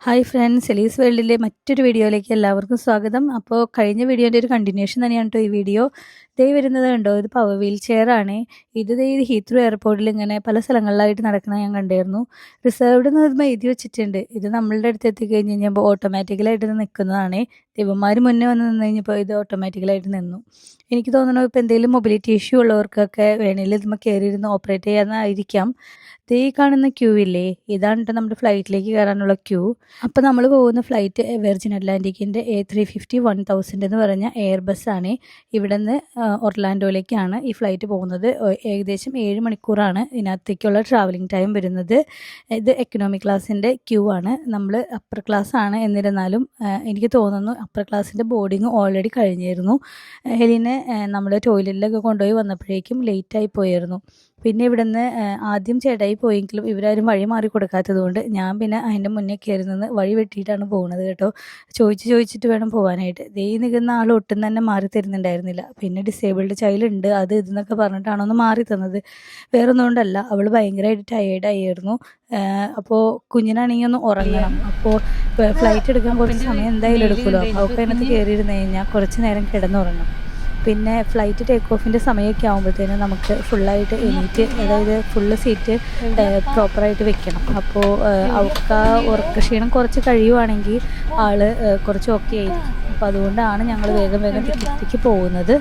Hi friends, Elise വേൾഡിലെ മറ്റൊരു വീഡിയോയിലേക്ക് എല്ലാവർക്കും സ്വാഗതം. അപ്പോൾ കഴിഞ്ഞ വീഡിയോൻ്റെ ഒരു കണ്ടിന്യൂഷൻ തന്നെയാണ് കേട്ടോ ഈ വീഡിയോ. ദേ വരുന്നത് കണ്ടോ, ഇത് പവർ വീൽ ചെയർ ആണ്. ഇത് ഹീത്രൂ എയർപോർട്ടിൽ ഇങ്ങനെ പല സ്ഥലങ്ങളിലായിട്ട് നടക്കുന്നത് ഞാൻ കണ്ടായിരുന്നു. റിസർവ്ഡ് എന്ന് പറയുമ്പോൾ എഴുതി വെച്ചിട്ടുണ്ട്. ഇത് നമ്മളുടെ അടുത്ത് എത്തിക്കഴിഞ്ഞ് കഴിഞ്ഞപ്പോൾ ഓട്ടോമാറ്റിക്കലായിട്ട് നിൽക്കുന്നതാണ്. ദൈവന്മാർ മുന്നേ വന്ന് നിന്ന് കഴിഞ്ഞപ്പോൾ ഇത് ഓട്ടോമാറ്റിക്കലായിട്ട് നിന്നു. എനിക്ക് തോന്നുന്നു ഇപ്പോൾ എന്തെങ്കിലും മൊബിലിറ്റി ഇഷ്യൂ ഉള്ളവർക്കൊക്കെ വേണമെങ്കിൽ ഇതുമ്പോൾ കയറിയിരുന്ന് ഓപ്പറേറ്റ് ചെയ്യാമെന്നായിരിക്കാം. ദേ ഈ കാണുന്ന ക്യൂ ഇല്ലേ, ഇതാണ് കേട്ടോ നമ്മുടെ ഫ്ലൈറ്റിലേക്ക് കയറാനുള്ള ക്യൂ. അപ്പോൾ നമ്മൾ പോകുന്ന ഫ്ലൈറ്റ് വെർജിൻ അറ്റ്ലാന്റിക്കിൻ്റെ A350-1000 എന്ന് പറഞ്ഞ എയർ ബസ്സാണ്. ഇവിടെ നിന്ന് ഒർലാൻഡോയിലേക്കാണ് ഈ ഫ്ലൈറ്റ് പോകുന്നത്. ഏകദേശം 7 മണിക്കൂറാണ് ഇതിനകത്തേക്കുള്ള ട്രാവലിംഗ് ടൈം വരുന്നത്. ഇത് എക്കണോമിക് ക്ലാസ്സിൻ്റെ ക്യൂ ആണ്. നമ്മൾ അപ്പർ ക്ലാസ് ആണ്. എന്നിരുന്നാലും എനിക്ക് തോന്നുന്നു അപ്പർ ക്ലാസ്സിൻ്റെ ബോർഡിങ് ഓൾറെഡി കഴിഞ്ഞിരുന്നു. ഹെലിനെ നമ്മൾ ടോയ്ലറ്റിലൊക്കെ കൊണ്ടുപോയി വന്നപ്പോഴേക്കും ലേറ്റായി പോയിരുന്നു. പിന്നെ ഇവിടുന്ന് ആദ്യം ചേട്ടായി പോയെങ്കിലും ഇവരാരും വഴി മാറി കൊടുക്കാത്തത് കൊണ്ട് ഞാൻ പിന്നെ അതിൻ്റെ മുന്നേ കയറി നിന്ന് വഴി വെട്ടിയിട്ടാണ് പോകുന്നത് കേട്ടോ. ചോദിച്ചിട്ട് വേണം പോകാനായിട്ട്. ദേ നിൽക്കുന്ന ആൾ ഒട്ടും തന്നെ മാറി തരുന്നുണ്ടായിരുന്നില്ല. പിന്നെ ഡിസേബിൾഡ് ചൈൽഡ് ഉണ്ട്, അത് ഇതെന്നൊക്കെ പറഞ്ഞിട്ടാണ് ഒന്ന് മാറി തന്നത്. വേറൊന്നും കൊണ്ടല്ല, അവൾ ഭയങ്കരമായിട്ട് ടയേർഡായിരുന്നു. അപ്പോൾ കുഞ്ഞിനാണെങ്കിൽ ഒന്ന് ഉറങ്ങണം. അപ്പോൾ ഫ്ലൈറ്റ് എടുക്കാൻ കുറച്ച് സമയം എന്തായാലും എടുക്കുമല്ലോ. അപ്പോൾ അവൾക്ക് അതിനകത്ത് കയറിയിരുന്ന് കഴിഞ്ഞാൽ കുറച്ച് നേരം കിടന്നുറങ്ങണം. പിന്നെ ഫ്ലൈറ്റ് ടേക്ക് ഓഫിൻ്റെ സമയമൊക്കെ ആകുമ്പോഴത്തേനും നമുക്ക് ഫുള്ളായിട്ട് എണീറ്റ്, അതായത് ഫുള്ള് സീറ്റ് പ്രോപ്പറായിട്ട് വെക്കണം. അപ്പോൾ അവൾക്ക് ആ ഉറക്കക്ഷീണം കുറച്ച് കഴിയുവാണെങ്കിൽ ആൾ കുറച്ച് ഓക്കെ ആയിരിക്കും. അപ്പോൾ അതുകൊണ്ടാണ് ഞങ്ങൾ വേഗം ടിക്കറ്റിലേക്ക് പോകുന്നത്.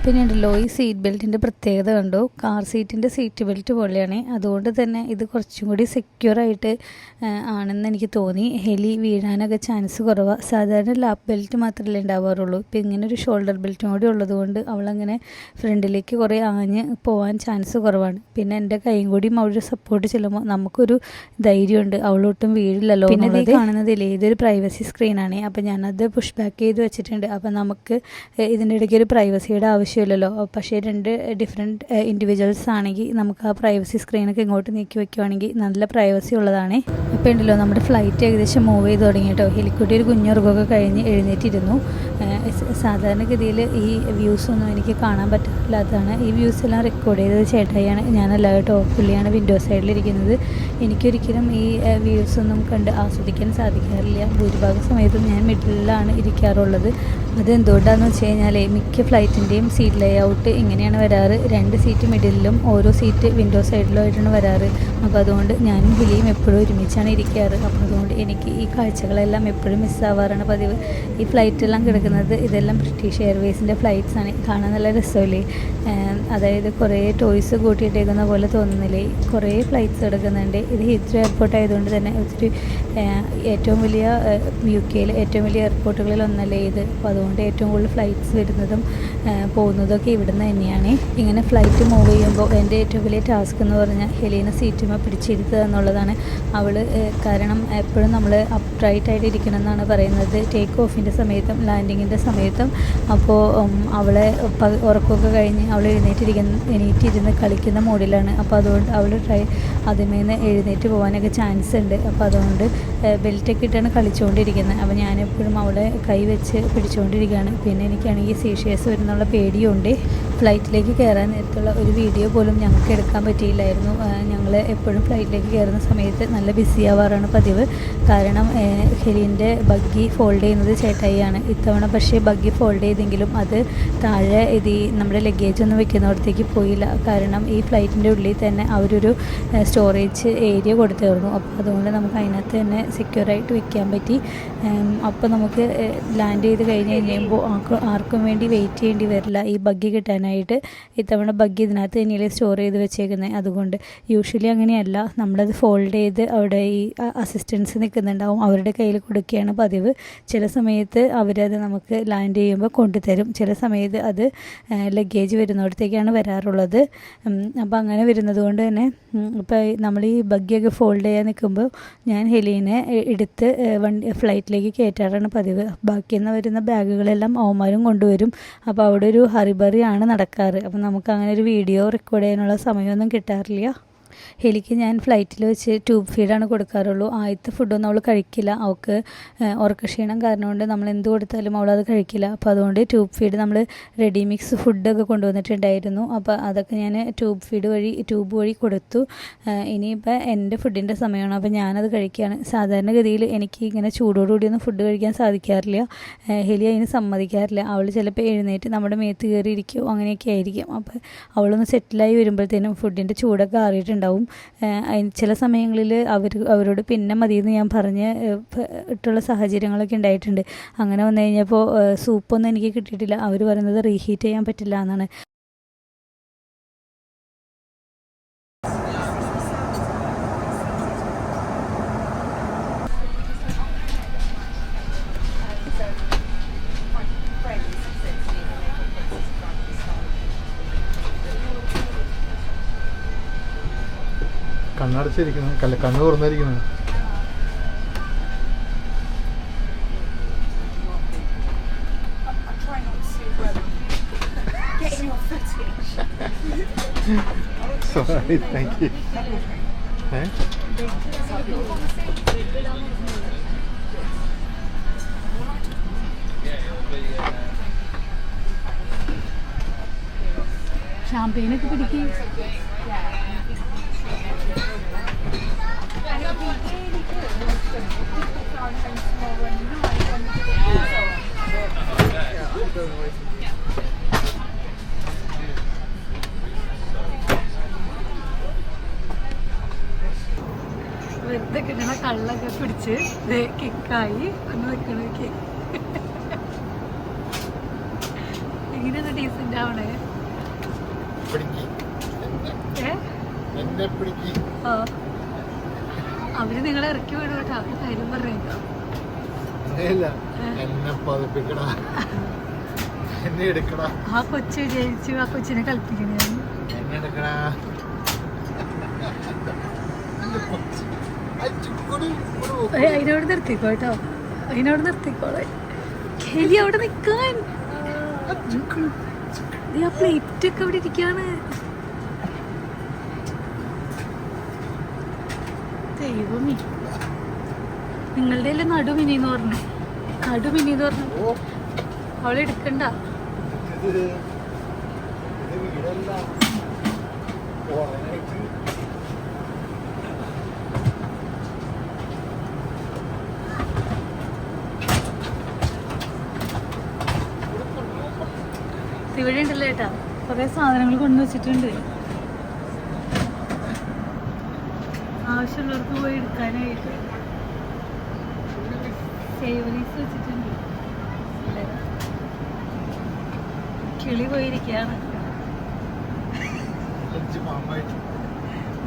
പിന്നെ ഉണ്ടല്ലോ, ഈ സീറ്റ് ബെൽറ്റിൻ്റെ പ്രത്യേകത കണ്ടോ, കാർ സീറ്റിൻ്റെ സീറ്റ് ബെൽറ്റ് പോലെയാണ്. അതുകൊണ്ട് തന്നെ ഇത് കുറച്ചും കൂടി സെക്യൂറായിട്ട് ആണെന്ന് എനിക്ക് തോന്നി. ഹെലി വീഴാനൊക്കെ ചാൻസ് കുറവാണ്. സാധാരണ ലാപ്പ് ബെൽറ്റ് മാത്രമല്ലേ ഉണ്ടാവാറുള്ളൂ. ഇപ്പം ഇങ്ങനെ ഒരു ഷോൾഡർ ബെൽറ്റും കൂടി ഉള്ളതുകൊണ്ട് അവളങ്ങനെ ഫ്രണ്ടിലേക്ക് കുറേ ആഞ്ഞ് പോകാൻ ചാൻസ് കുറവാണ്. പിന്നെ എൻ്റെ കൈയും കൂടിയും അവളൊരു സപ്പോർട്ട് ചെല്ലുമ്പോൾ നമുക്കൊരു ധൈര്യമുണ്ട്, അവളൊട്ടും വീഴില്ലല്ലോ. പിന്നെ ഇത് കാണുന്നതില്ലേ, ഇതൊരു പ്രൈവസി സ്ക്രീനാണ്. അപ്പം ഞാനത് പുഷ് ബാക്ക് ചെയ്ത് വെച്ചിട്ടുണ്ട്. അപ്പം നമുക്ക് ഇതിൻ്റെ ഇടയ്ക്ക് ഒരു പ്രൈവസിയുടെ ആവശ്യമില്ലല്ലോ. പക്ഷേ 2 ഡിഫറെൻറ്റ് ഇൻഡിവിജ്വൽസ് ആണെങ്കിൽ നമുക്ക് ആ പ്രൈവസി സ്ക്രീനൊക്കെ ഇങ്ങോട്ട് നീക്കി വെക്കുകയാണെങ്കിൽ നല്ല പ്രൈവസി ഉള്ളതാണ്. ഇപ്പോൾ ഉണ്ടല്ലോ, നമ്മുടെ ഫ്ലൈറ്റ് ഏകദേശം മൂവ് ചെയ്ത് തുടങ്ങി കേട്ടോ. ഹെലിക്കുട്ടി ഒരു കുഞ്ഞുറുകൊക്കെ കഴിഞ്ഞ് എഴുന്നേറ്റിരുന്നു. സാധാരണഗതിയിൽ ഈ വ്യൂസൊന്നും എനിക്ക് കാണാൻ പറ്റില്ലാത്തതാണ്. ഈ വ്യൂസ് എല്ലാം റെക്കോർഡ് ചെയ്തത് ചേട്ടായിയാണ്, ഞാനല്ല കേട്ടോ. പുള്ളിയാണ് വിൻഡോ സൈഡിലിരിക്കുന്നത്. എനിക്കൊരിക്കലും ഈ വ്യൂസൊന്നും കണ്ട് ആസ്വദിക്കാൻ സാധിക്കാറില്ല. ഭൂരിഭാഗം സമയത്തും ഞാൻ മിഡിലാണ് ഇരിക്കാറുള്ളത്. അതെന്തുകൊണ്ടാണെന്ന് വെച്ച് കഴിഞ്ഞാൽ മിക്ക ഫ്ലൈറ്റിൻ്റെയും സീറ്റ് ലേ ഔട്ട് ഇങ്ങനെയാണ് വരാറ്. 2 സീറ്റ് മിഡിലും ഓരോ സീറ്റ് വിൻഡോ സൈഡിലും ആയിട്ടാണ് വരാറ്. അപ്പോൾ അതുകൊണ്ട് ഞാനും ഹെലിയും എപ്പോഴും ഒരുമിച്ചാണ് ഇരിക്കാറ്. അപ്പോൾ അതുകൊണ്ട് എനിക്ക് ഈ കാഴ്ചകളെല്ലാം എപ്പോഴും മിസ്സാവാറാണ് പതിവ്. ഈ ഫ്ലൈറ്റെല്ലാം കിടക്കുന്നത് ഇതെല്ലാം ബ്രിട്ടീഷ് എയർവേസിൻ്റെ ഫ്ലൈറ്റ്സാണ്. കാണാൻ നല്ല രസമില്ലേ, അതായത് കുറേ ടോയ്സ് കൂട്ടിയിട്ടേക്കുന്ന പോലെ തോന്നുന്നില്ലേ. കുറേ ഫ്ലൈറ്റ്സ് കിടക്കുന്നുണ്ട്. ഇത് ഹീത്രൂ എയർപോർട്ട് ആയതുകൊണ്ട് തന്നെ ഒത്തിരി ഏറ്റവും വലിയ UK-യിലെ ഏറ്റവും വലിയ എയർപോർട്ടുകളിൽ ഒന്നല്ലേ ഇത്. അപ്പോൾ അതുകൊണ്ട് ഏറ്റവും കൂടുതൽ ഫ്ലൈറ്റ്സ് വരുന്നതും പോകുന്നതൊക്കെ ഇവിടുന്ന് തന്നെയാണ്. ഇങ്ങനെ ഫ്ലൈറ്റ് മൂവ് ചെയ്യുമ്പോൾ എൻ്റെ ഏറ്റവും വലിയ ടാസ്ക് എന്ന് പറഞ്ഞാൽ ഹെലീനെ സീറ്റുമേ പിടിച്ചിരുത്തുക എന്നുള്ളതാണ്. കാരണം എപ്പോഴും നമ്മൾ അപ്രൈറ്റായിട്ട് ഇരിക്കണം എന്നാണ് പറയുന്നത്, ടേക്ക് ഓഫിൻ്റെ സമയത്തും ലാൻഡിങ്ങിൻ്റെ സമയത്തും. അപ്പോൾ അവളെ ഉറക്കമൊക്കെ കഴിഞ്ഞ് അവൾ എണീറ്റിരുന്ന് കളിക്കുന്ന മോഡിലാണ്. അപ്പോൾ അതുകൊണ്ട് അവൾ അതിമേന്ന് എഴുന്നേറ്റ് പോകാനൊക്കെ ചാൻസ് ഉണ്ട്. അപ്പോൾ അതുകൊണ്ട് ബെൽറ്റൊക്കെ ഇട്ടാണ് കളിച്ചുകൊണ്ടിരിക്കുന്നത്. അപ്പോൾ ഞാനെപ്പോഴും അവളെ കൈ വെച്ച് പിടിച്ചുകൊണ്ടിരിക്കുകയാണ്. പിന്നെ എനിക്കാണെങ്കിൽ സീഷ്യസ് വരുന്നുള്ള പേടിയുണ്ട്. ഫ്ലൈറ്റിലേക്ക് കയറാൻ നേരത്തുള്ള ഒരു വീഡിയോ പോലും ഞങ്ങൾക്ക് എടുക്കാൻ പറ്റിയില്ലായിരുന്നു. ഞങ്ങൾ എപ്പോഴും ഫ്ലൈറ്റിലേക്ക് കയറുന്ന സമയത്ത് നല്ല ബിസി ആവാറാണ് പതിവ്. കാരണം ഹെലിൻ്റെ ബഗ്ഗി ഫോൾഡ് ചെയ്യുന്നത് ചേട്ടായിയാണ്. ഇത്തവണ പക്ഷേ ബഗ്ഗി ഫോൾഡ് ചെയ്തെങ്കിലും അത് താഴെ നമ്മുടെ ലഗേജ് ഒന്നും വെക്കുന്നിടത്തേക്ക് പോയില്ല. കാരണം ഈ ഫ്ലൈറ്റിൻ്റെ ഉള്ളിൽ തന്നെ അവരൊരു സ്റ്റോറേജ് ഏരിയ കൊടുത്തിരുന്നു. അപ്പോൾ അതുകൊണ്ട് നമുക്ക് അതിനകത്ത് തന്നെ സെക്യൂറായിട്ട് വെക്കാൻ പറ്റി. അപ്പോൾ നമുക്ക് ലാൻഡ് ചെയ്ത് കഴിഞ്ഞ് കഴിയുമ്പോൾ ആർക്കും വേണ്ടി വെയിറ്റ് ചെയ്യേണ്ടി വരില്ല ഈ ബഗ്ഗി കിട്ടാനായിട്ട്. ഇത്തവണ ബഗ്ഗി ഇതിനകത്ത് തന്നെയല്ലേ സ്റ്റോർ ചെയ്ത് വെച്ചേക്കുന്നത്. അതുകൊണ്ട് യൂഷ്വലി അങ്ങനെയല്ല, നമ്മളത് ഫോൾഡ് ചെയ്ത് അവിടെ ഈ അസിസ്റ്റൻസ് നിൽക്കുന്നുണ്ടാവും, അവരുടെ കയ്യിൽ കൊടുക്കുകയാണ് പതിവ്. ചില സമയത്ത് അവരത് നമുക്ക് ലാൻഡ് ചെയ്യുമ്പോൾ കൊണ്ടുതരും, ചില സമയത്ത് അത് ലഗേജ് വരുന്നിടത്തേക്കാണ് വരാറുള്ളത്. അപ്പോൾ അങ്ങനെ വരുന്നത് കൊണ്ട് തന്നെ ഇപ്പോൾ നമ്മൾ ഈ ബഗ്ഗിയൊക്കെ ഫോൾഡ് ചെയ്യാൻ നിൽക്കുമ്പോൾ ഞാൻ ഹെലീനെ എടുത്ത് ഫ്ലൈറ്റിലേക്ക് കയറ്റാറാണ് പതിവ്. ബാക്കിയിൽ നിന്ന് വരുന്ന ബാഗുകളെല്ലാം അവന്മാരും കൊണ്ടുവരും. അപ്പോൾ അവിടെ ഒരു ഹറിബറിയാണ് നടക്കാറ്. അപ്പം നമുക്ക് അങ്ങനെ ഒരു വീഡിയോ റെക്കോർഡ് ചെയ്യാനുള്ള സമയമൊന്നും കിട്ടാറില്ല. ഹെലിക്ക് ഞാൻ ഫ്ലൈറ്റിൽ വെച്ച് ട്യൂബ് ഫീഡാണ് കൊടുക്കാറുള്ളൂ. ആദ്യത്തെ ഫുഡൊന്നും അവൾ കഴിക്കില്ല. അവൾക്ക് ഉറക്കക്ഷീണം കാരണം കൊണ്ട് നമ്മൾ എന്ത് കൊടുത്താലും അവളത് കഴിക്കില്ല. അപ്പോൾ അതുകൊണ്ട് ട്യൂബ് ഫീഡ് നമ്മൾ റെഡി മിക്സ് ഫുഡൊക്കെ കൊണ്ടുവന്നിട്ടുണ്ടായിരുന്നു. അപ്പോൾ അതൊക്കെ ഞാൻ ട്യൂബ് വഴി കൊടുത്തു. ഇനിയിപ്പോൾ എൻ്റെ ഫുഡിൻ്റെ സമയമാണ്. അപ്പോൾ ഞാനത് കഴിക്കുകയാണ്. സാധാരണഗതിയിൽ എനിക്ക് ഇങ്ങനെ ചൂടോടുകൂടിയൊന്നും ഫുഡ് കഴിക്കാൻ സാധിക്കാറില്ല. ഹെലി അതിന് സമ്മതിക്കാറില്ല. അവൾ ചിലപ്പോൾ എഴുന്നേറ്റ് നമ്മുടെ മേത്ത് കയറിയിരിക്കുമോ അങ്ങനെയൊക്കെ ആയിരിക്കും. അപ്പോൾ അവളൊന്ന് സെറ്റിലായി വരുമ്പോഴത്തേനും ഫുഡിൻ്റെ ചൂടൊക്കെ ആറിയിട്ടുണ്ടാവും. ചില സമയങ്ങളിൽ അവരോട് പിന്നെ മതിയെന്ന് ഞാൻ പറഞ്ഞ് ഇട്ടുള്ള സാഹചര്യങ്ങളൊക്കെ ഉണ്ടായിട്ടുണ്ട്. അങ്ങനെ വന്നു കഴിഞ്ഞപ്പോൾ സൂപ്പൊന്നും എനിക്ക് കിട്ടിയിട്ടില്ല. അവർ പറയുന്നത് റീഹീറ്റ് ചെയ്യാൻ പറ്റില്ല എന്നാണ്. കണ്ണടച്ചിരിക്കുന്നു, കണ്ണ് തുറന്നിരിക്കുന്നു. Sorry, thank you. ഷാമ്പെയിനൊക്കെ പിടിക്കും. വെറുതെ കിട്ടണ കള്ളൊക്കെ പിടിച്ച് കിക്കായി ഒന്ന് വെക്കണൊക്കെ എങ്ങനെയൊന്ന് ഡീസൻ്റ് ആവണേ. അവര് നിങ്ങളെ ഇറക്കി വിടും കേട്ടോ. അവര് കാര്യം പറഞ്ഞേക്കാം. ആ കൊച്ചു വിചാരിച്ചു ആ കൊച്ചിനെ കളിപ്പിക്കണേ. അതിനോട് നിർത്തിക്കോ കേട്ടോ, അതിനോട് നിർത്തിക്കോളെ. ഹെലി അവിടെ നിക്കാൻ. ആ പ്ലേറ്റ് ഒക്കെ അവിടെ ഇരിക്കാണ്. ദൈവമേ, നിങ്ങളുടെ നടുമിനിന്ന് പറഞ്ഞു. നടുമിനിന്ന് പറഞ്ഞു അവളെടുക്കണ്ട. ഇവിടെ ഉണ്ടല്ലോ ഏട്ടാ കുറേ സാധനങ്ങൾ കൊണ്ടുവച്ചിട്ടുണ്ട്. ആവശ്യമുള്ളവർക്ക് പോയി എടുക്കാനായിട്ട് സേവനീസ് വെച്ചിട്ടുണ്ട്. കിളി പോയിരിക്കുകയാണ്.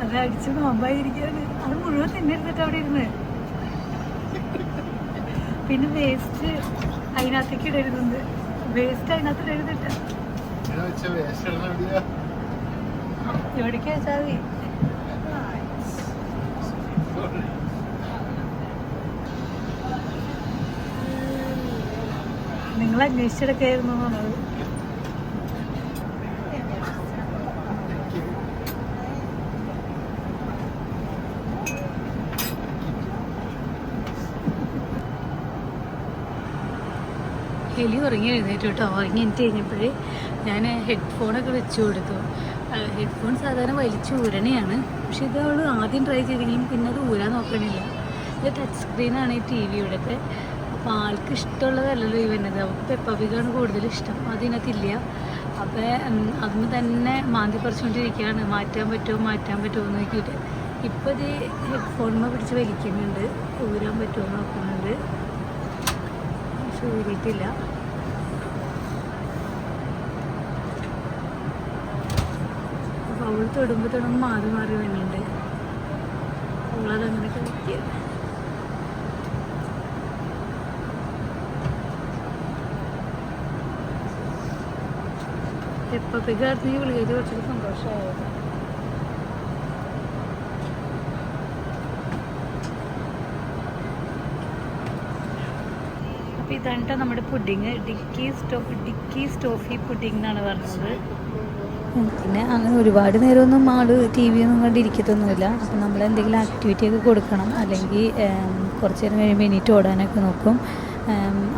അത് അടിച്ച് പാമ്പായിരിക്കുകയാണ്. അത് മുഴുവൻ തന്നെ ഇരുന്നിട്ട് അവിടെ ഇരുന്ന്. പിന്നെ വേസ്റ്റ് അതിനകത്തേക്ക് ഇടരുന്നുണ്ട്. വേസ്റ്റ് അതിനകത്ത് ഇടരുന്നിട്ട് എവിടേക്ക് വെച്ചാൽ മതി. നിങ്ങൾ അന്വേഷിച്ചെടുക്കായിരുന്നു എന്നുള്ളത്. ഹെലി ഉറങ്ങി എഴുന്നേറ്റ് കേട്ടോ. ഉറങ്ങി എനിക്ക് കഴിഞ്ഞപ്പോഴേ ഞാൻ ഹെഡ്ഫോണൊക്കെ വെച്ച് കൊടുത്തു. ഹെഡ്ഫോൺ സാധാരണ വലിച്ച് ഊരണയാണ്. പക്ഷെ ഇത് അവൾ ആദ്യം ട്രൈ ചെയ്തെങ്കിലും പിന്നെ അത് ഊരാൻ നോക്കണില്ല. ഇത് ടച്ച് സ്ക്രീനാണ് ഈ ടി വിയുടെയൊക്കെ. അപ്പോൾ ആൾക്ക് ഇഷ്ടമുള്ളതല്ലല്ലോ ഈ വരുന്നത്. അവൾക്ക് പെപ്പബിഗാണ് കൂടുതൽ ഇഷ്ടം. അതിനകത്തില്ല. അപ്പോൾ അതൊന്ന് തന്നെ മാന്തി പറിച്ചുകൊണ്ടിരിക്കുകയാണ്. മാറ്റാൻ പറ്റുമോ എന്ന് നോക്കിയിട്ട് ഇപ്പോൾ ഇത് ഹെഡ്ഫോണിന്മേൽ പിടിച്ച് വലിക്കുന്നുണ്ട്. ഊരാൻ പറ്റുമോ നോക്കുന്നുണ്ട്. പക്ഷെ ഊരിയിട്ടില്ല. അപ്പോൾ അവൾ തൊടുമ്പോൾ മാറി വരുന്നുണ്ട്. അവളതങ്ങനെ കളിക്കുക. പെപ്പബിഗാർന്ന് ഈ വിളിയത് കുറച്ചൊരു സന്തോഷമായത്. അപ്പോൾ ഇതാണ് നമ്മുടെ പുഡിങ്, ഡിക്കീസ് ടോഫി പുഡിംഗ് എന്നാണ് പറഞ്ഞത്. പിന്നെ അങ്ങനെ ഒരുപാട് നേരമൊന്നും ആൾ ടി വി ഒന്നും കണ്ടിരിക്കത്തൊന്നുമില്ല. അപ്പോൾ നമ്മൾ എന്തെങ്കിലും ആക്ടിവിറ്റിയൊക്കെ കൊടുക്കണം, അല്ലെങ്കിൽ കുറച്ച് നേരം കഴിയുമ്പോൾ എണീറ്റ് ഓടാനൊക്കെ നോക്കും.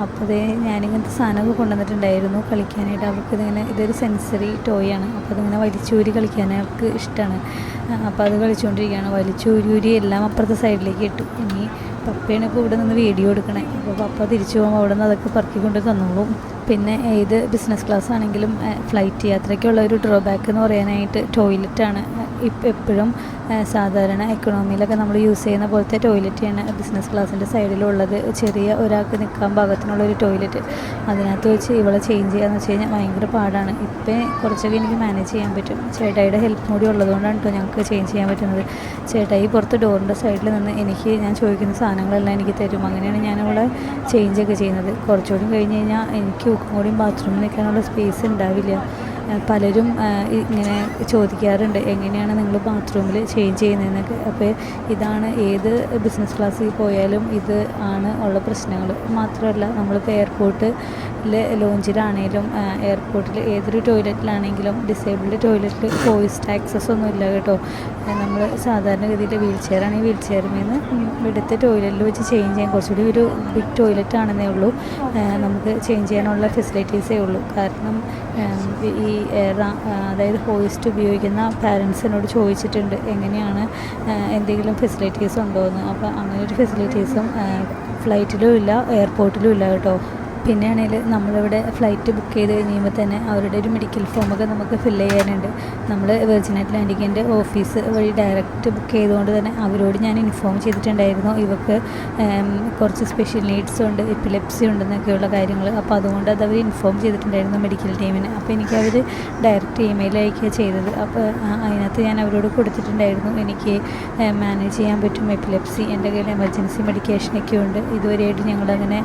അപ്പോൾ അതേ ഞാനിങ്ങനത്തെ സാധനമൊക്കെ കൊണ്ടുവന്നിട്ടുണ്ടായിരുന്നു കളിക്കാനായിട്ട്. അവർക്ക് ഇതൊരു സെൻസറി ടോയ് ആണ്. അപ്പോൾ അതിങ്ങനെ വലിച്ചൂരി കളിക്കാൻ അവർക്ക് ഇഷ്ടമാണ്. അപ്പോൾ അത് കളിച്ചുകൊണ്ടിരിക്കുകയാണ്. വലിച്ചൂരി എല്ലാം അപ്പുറത്തെ സൈഡിലേക്ക് ഇട്ടു. ഇനി പപ്പയാണ് ഇപ്പോൾ ഇവിടെ നിന്ന് വീഡിയോ എടുക്കണേ. അപ്പോൾ പപ്പ തിരിച്ചു പോകുമ്പോൾ അവിടെ നിന്ന് അതൊക്കെ പറക്കിക്കൊണ്ട് തന്നോളും. പിന്നെ ഏത് ബിസിനസ് ക്ലാസ് ആണെങ്കിലും ഫ്ലൈറ്റ് യാത്രയ്ക്കുള്ള ഒരു ഡ്രോബാക്ക് എന്ന് പറയാനായിട്ട് ടോയ്ലറ്റാണ്. ഇപ്പം എപ്പോഴും സാധാരണ എക്കണോമിയിലൊക്കെ നമ്മൾ യൂസ് ചെയ്യുന്ന പോലത്തെ ടോയ്ലറ്റാണ് ബിസിനസ് ക്ലാസ്സിൻ്റെ സൈഡിലുള്ളത്. ചെറിയ ഒരാൾക്ക് നിൽക്കാൻ പാകത്തിനുള്ളൊരു ടോയ്ലറ്റ്. അതിനകത്ത് വെച്ച് ഇവളെ ചേഞ്ച് ചെയ്യാന്ന് വെച്ച് കഴിഞ്ഞാൽ ഭയങ്കര പാടാണ്. ഇപ്പം കുറച്ചൊക്കെ എനിക്ക് മാനേജ് ചെയ്യാൻ പറ്റും. ചേട്ടായിയുടെ ഹെൽപ്പ് കൂടി ഉള്ളതുകൊണ്ടാണ് കേട്ടോ ഞങ്ങൾക്ക് ചേഞ്ച് ചെയ്യാൻ പറ്റുന്നത്. ചേട്ടായി പുറത്ത് ഡോറിൻ്റെ സൈഡിൽ നിന്ന് ഞാൻ ചോദിക്കുന്ന സാധനങ്ങളെല്ലാം എനിക്ക് തരും. അങ്ങനെയാണ് ഞാനിവിടെ ചേഞ്ചൊക്കെ ചെയ്യുന്നത്. കുറച്ചുകൂടി കഴിഞ്ഞ് കഴിഞ്ഞാൽ എനിക്ക് കൂടിയും ബാത്റൂമിൽ നിൽക്കാനുള്ള സ്പേസ് ഉണ്ടാവില്ല. പലരും ഇങ്ങനെ ചോദിക്കാറുണ്ട് എങ്ങനെയാണ് നിങ്ങൾ ബാത്റൂമിൽ ചേഞ്ച് ചെയ്യുന്നതെന്നൊക്കെ. അപ്പോൾ ഇതാണ് ഏത് ബിസിനസ് ക്ലാസ്സിൽ പോയാലും ഇത് ആണ് ഉള്ള പ്രശ്നങ്ങൾ. മാത്രമല്ല നമ്മളിപ്പോൾ എയർപോർട്ടിൽ ലോഞ്ചിലാണെങ്കിലും എയർപോർട്ടിൽ ഏതൊരു ടോയ്ലറ്റിലാണെങ്കിലും ഡിസേബിൾഡ് ടോയ്ലറ്റിൽ ഹോയിസ്റ്റ് ആക്സസ് ഒന്നും ഇല്ല കേട്ടോ. നമ്മൾ സാധാരണഗതിയിൽ വീൽ ചെയറാണെങ്കിൽ വീൽ ചെയറിൽ നിന്ന് ഇവിടുത്തെ ടോയ്ലറ്റിൽ വെച്ച് ചേഞ്ച് ചെയ്യാൻ കുറച്ചുകൂടി ഒരു ബിഗ് ടോയ്ലറ്റ് ആണെന്നേ ഉള്ളൂ. നമുക്ക് ചേഞ്ച് ചെയ്യാനുള്ള ഫെസിലിറ്റീസേ ഉള്ളൂ. കാരണം ഈ അതായത് ഹോയിസ്റ്റ് ഉപയോഗിക്കുന്ന പാരൻസ് എന്നോട് ചോദിച്ചിട്ടുണ്ട് എങ്ങനെയാണ് എന്തെങ്കിലും ഫെസിലിറ്റീസ് ഉണ്ടോ എന്ന്. അപ്പോൾ അങ്ങനെ ഒരു ഫെസിലിറ്റീസും ഫ്ലൈറ്റിലും ഇല്ല, എയർപോർട്ടിലും ഇല്ല കേട്ടോ. പിന്നെയാണെങ്കിൽ നമ്മളിവിടെ ഫ്ലൈറ്റ് ബുക്ക് ചെയ്ത് കഴിയുമ്പോൾ തന്നെ അവരുടെ ഒരു മെഡിക്കൽ ഫോമൊക്കെ നമുക്ക് ഫില്ല് ചെയ്യാനുണ്ട്. നമ്മൾ വെർജിൻ അറ്റ്ലാന്റിക്കിൻ്റെ ഓഫീസ് വഴി ഡയറക്റ്റ് ബുക്ക് ചെയ്തുകൊണ്ട് തന്നെ അവരോട് ഞാൻ ഇൻഫോം ചെയ്തിട്ടുണ്ടായിരുന്നു ഇവർക്ക് കുറച്ച് സ്പെഷ്യൽ നീഡ്സ് ഉണ്ട്, എപ്പിലെപ്സി ഉണ്ടെന്നൊക്കെയുള്ള കാര്യങ്ങൾ. അപ്പോൾ അതുകൊണ്ട് അത് അവർ ഇൻഫോം ചെയ്തിട്ടുണ്ടായിരുന്നു മെഡിക്കൽ ടീമിന്. അപ്പോൾ എനിക്കവർ ഡയറക്റ്റ് ഇമെയിൽ അയക്കുക ചെയ്തത്. അപ്പോൾ അതിനകത്ത് ഞാൻ അവരോട് കൊടുത്തിട്ടുണ്ടായിരുന്നു എനിക്ക് മാനേജ് ചെയ്യാൻ പറ്റും എപ്പിലെപ്സി, എൻ്റെ കയ്യിൽ എമർജൻസി മെഡിക്കേഷനൊക്കെ ഉണ്ട്. ഇതുവരെയായിട്ട് ഞങ്ങളങ്ങനെ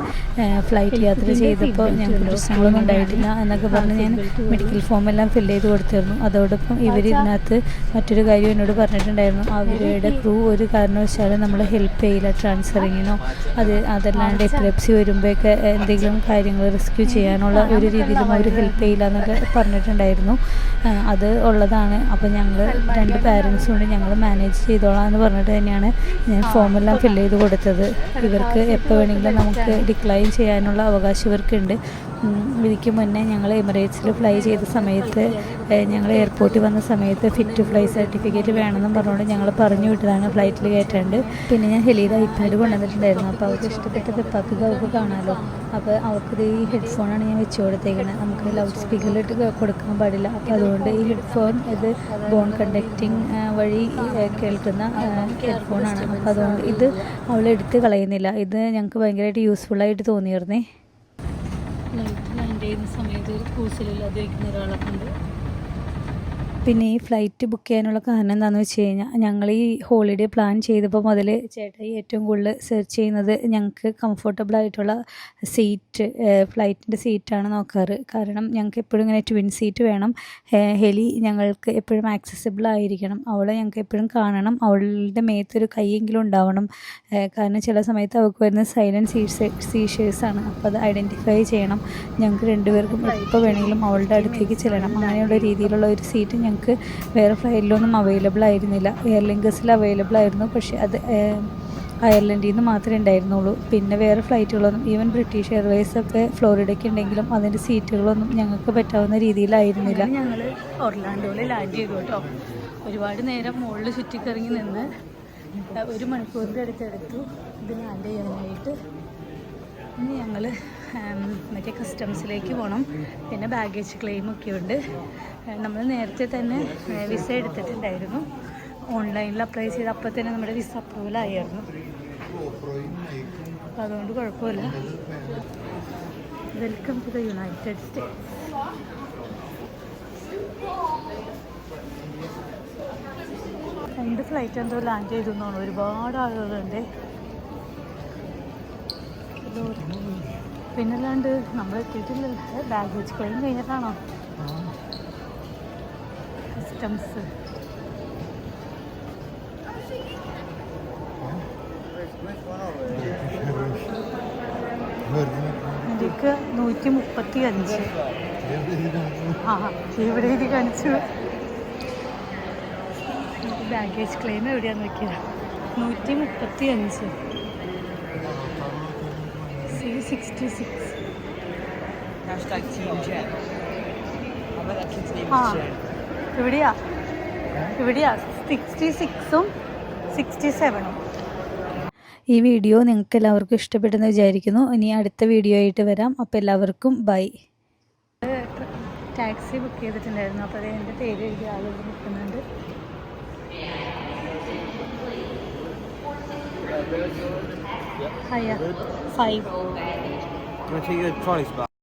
ഫ്ലൈറ്റ് യാത്ര ചെയ്തപ്പോൾ ഞങ്ങൾക്ക് പ്രശ്നങ്ങളൊന്നും ഉണ്ടായിട്ടില്ല എന്നൊക്കെ പറഞ്ഞ് ഞാൻ മെഡിക്കൽ ഫോം എല്ലാം ഫില്ല് ചെയ്ത് കൊടുത്തിരുന്നു. അതോടൊപ്പം ഇവർ ഇതിനകത്ത് മറ്റൊരു കാര്യം എന്നോട് പറഞ്ഞിട്ടുണ്ടായിരുന്നു, അവരുടെ ക്രൂ ഒരു കാരണവശാലും നമ്മൾ ഹെൽപ്പ് ചെയ്യില്ല ട്രാൻസ്ഫറിങ്ങിനോ അതല്ലാണ്ട് എപ്പിലെപ്സി വരുമ്പോഴൊക്കെ എന്തെങ്കിലും കാര്യങ്ങൾ റെസ്ക്യൂ ചെയ്യാനുള്ള ഒരു രീതിയിലും അവർ ഹെൽപ്പ് ചെയ്യില്ല എന്നൊക്കെ പറഞ്ഞിട്ടുണ്ടായിരുന്നു. അത് ഉള്ളതാണ്. അപ്പോൾ ഞങ്ങൾ 2 പാരൻസും ഉണ്ട്, ഞങ്ങൾ മാനേജ് ചെയ്തോളാം എന്ന് പറഞ്ഞിട്ട് തന്നെയാണ് ഞാൻ ഫോമെല്ലാം ഫില്ല് ചെയ്ത് കൊടുത്തത്. ഇവർക്ക് എപ്പോൾ വേണമെങ്കിലും നമുക്ക് ഡിക്ലൈൻ ചെയ്യാനുള്ള അവകാശം ഇവർക്കുണ്ട്. ഇതിക്ക് മുന്നേ ഞങ്ങൾ എമിറേറ്റ്സിൽ ഫ്ലൈ ചെയ്ത സമയത്ത് ഞങ്ങൾ എയർപോർട്ടിൽ വന്ന സമയത്ത് ഫിറ്റ് ടു ഫ്ലൈ സർട്ടിഫിക്കറ്റ് വേണമെന്നും പറഞ്ഞുകൊണ്ട് ഞങ്ങൾ പറഞ്ഞു വിട്ടതാണ് ഫ്ലൈറ്റിൽ കയറ്റാണ്ട്. പിന്നെ ഞാൻ ഹെലിയുടെ ഐപാഡ് കൊണ്ടുവന്നിട്ടുണ്ടായിരുന്നു. അപ്പോൾ അവർക്ക് ഇഷ്ടപ്പെട്ട പെപ്പാപ്പിക്ക് അവർക്ക് കാണാമല്ലോ. അപ്പോൾ അവർക്കിത് ഈ ഹെഡ്ഫോണാണ് ഞാൻ വെച്ച് കൊടുത്തേക്കുന്നത്. നമുക്ക് ലൗഡ് സ്പീക്കറിലിട്ട് കൊടുക്കാൻ പാടില്ല. അപ്പോൾ അതുകൊണ്ട് ഈ ഹെഡ്ഫോൺ ഇത് ബോൺ കണ്ടക്റ്റിംഗ് വഴി കേൾക്കുന്ന ഹെഡ്ഫോണാണ്. അപ്പോൾ അതുകൊണ്ട് ഇത് അവളെടുത്ത് കളയുന്നില്ല. ഇത് ഞങ്ങൾക്ക് ഭയങ്കരമായിട്ട് യൂസ്ഫുള്ളായിട്ട് തോന്നിയിരുന്നേ. ഫ്ലൈറ്റ് ലാൻഡ് ചെയ്യുന്ന സമയത്ത് ഒരു ക്രൂസിലില്ലാതെ ഇരിക്കുന്ന ഒരാളൊക്കെ ഉണ്ട്. പിന്നെ ഈ ഫ്ലൈറ്റ് ബുക്ക് ചെയ്യാനുള്ള കാരണം എന്താണെന്ന് വെച്ച് കഴിഞ്ഞാൽ ഞങ്ങൾ ഈ ഹോളിഡേ പ്ലാൻ ചെയ്തപ്പോൾ മുതൽ ചേട്ടായി ഏറ്റവും കൂടുതൽ സെർച്ച് ചെയ്യുന്നത് ഞങ്ങൾക്ക് കംഫർട്ടബിൾ ആയിട്ടുള്ള സീറ്റ്, ഫ്ലൈറ്റിൻ്റെ സീറ്റാണ് നോക്കാറ്. കാരണം ഞങ്ങൾക്ക് എപ്പോഴും ഇങ്ങനെ ട്വിൻ സീറ്റ് വേണം. ഹെലി ഞങ്ങൾക്ക് എപ്പോഴും ആക്സസിബിൾ ആയിരിക്കണം. അവളെ ഞങ്ങൾക്ക് എപ്പോഴും കാണണം. അവളുടെ മേത്തൊരു കൈയെങ്കിലും ഉണ്ടാവണം. കാരണം ചില സമയത്ത് അവൾക്ക് വരുന്ന സൈലൻറ്റ് സീഷേഴ്സാണ്. അപ്പോൾ അത് ഐഡൻറ്റിഫൈ ചെയ്യണം. ഞങ്ങൾക്ക് 2 പേർക്കും എപ്പോൾ വേണമെങ്കിലും അവളുടെ അടുത്തേക്ക് ചെല്ലണം. അങ്ങനെയുള്ള രീതിയിലുള്ള ഒരു സീറ്റ് ഞങ്ങൾക്ക് വേറെ ഫ്ലൈറ്റിലൊന്നും അവൈലബിൾ ആയിരുന്നില്ല. എയർലൈൻസിൽ അവൈലബിൾ ആയിരുന്നു, പക്ഷേ അത് അയർലൻഡിൽ നിന്ന് മാത്രമേ ഉണ്ടായിരുന്നുള്ളൂ. പിന്നെ വേറെ ഫ്ലൈറ്റുകളൊന്നും, ഈവൻ ബ്രിട്ടീഷ് എയർവേയ്സൊക്കെ ഫ്ലോറിഡയ്ക്ക് ഉണ്ടെങ്കിലും അതിൻ്റെ സീറ്റുകളൊന്നും ഞങ്ങൾക്ക് പറ്റാവുന്ന രീതിയിലായിരുന്നില്ല. ഞങ്ങൾ ഒർലാൻഡോയിൽ ലാൻഡ് ചെയ്തു കേട്ടോ. ഒരുപാട് നേരം മുകളിൽ ചുറ്റിക്കറങ്ങി നിന്ന് 1 മണിക്കൂറിൻ്റെ അടുത്തെടുത്തു ഇത് ലാൻഡ് ചെയ്യാനായിട്ട്. ഇനി ഞങ്ങൾ മറ്റേ കസ്റ്റംസിലേക്ക് പോകണം. പിന്നെ ബാഗേജ് ക്ലെയിമൊക്കെ ഉണ്ട്. നമ്മൾ നേരത്തെ തന്നെ വിസ എടുത്തിട്ടുണ്ടായിരുന്നു. ഓൺലൈനിൽ അപ്ലൈ ചെയ്ത് അപ്പോൾ തന്നെ നമ്മുടെ വിസ അപ്രൂവൽ ആയിരുന്നു. അപ്പോൾ അതുകൊണ്ട് കുഴപ്പമില്ല. Welcome to the United States. രണ്ട് ഫ്ലൈറ്റ് എന്തോ ലാൻഡ് ചെയ്തു എന്നാണ്. ഒരുപാട് ആളുകളുണ്ട്. പിന്നല്ലാണ്ട് നമ്മൾ എത്തിയിട്ടില്ലല്ലോ. ബാഗേജ് ക്ലെയിം കഴിഞ്ഞിട്ടാണോ കസ്റ്റംസ്? Virgin ഒറ്റയ്ക്ക് 135. ആ ഇവിടെ ഇത് കാണിച്ചു. ബാഗേജ് ക്ലെയിം എവിടെയാന്ന് നോക്കിയത്. 135. C66. ആ ഇവിടെയാ 66ഉം 67ഉം. ഈ വീഡിയോ നിങ്ങൾക്ക് എല്ലാവർക്കും ഇഷ്ടപ്പെട്ടെന്ന് വിചാരിക്കുന്നു. ഇനി അടുത്ത വീഡിയോ ആയിട്ട് വരാം. അപ്പോൾ എല്ലാവർക്കും ബൈ. ടാക്സി ബുക്ക് ചെയ്തിട്ടുണ്ടായിരുന്നു. അപ്പോൾ അത് എൻ്റെ പേര് എഴുതിയ ആളുകൾ നിൽക്കുന്നുണ്ട്. ഹയ്യ 5. Can I take your trolley spot?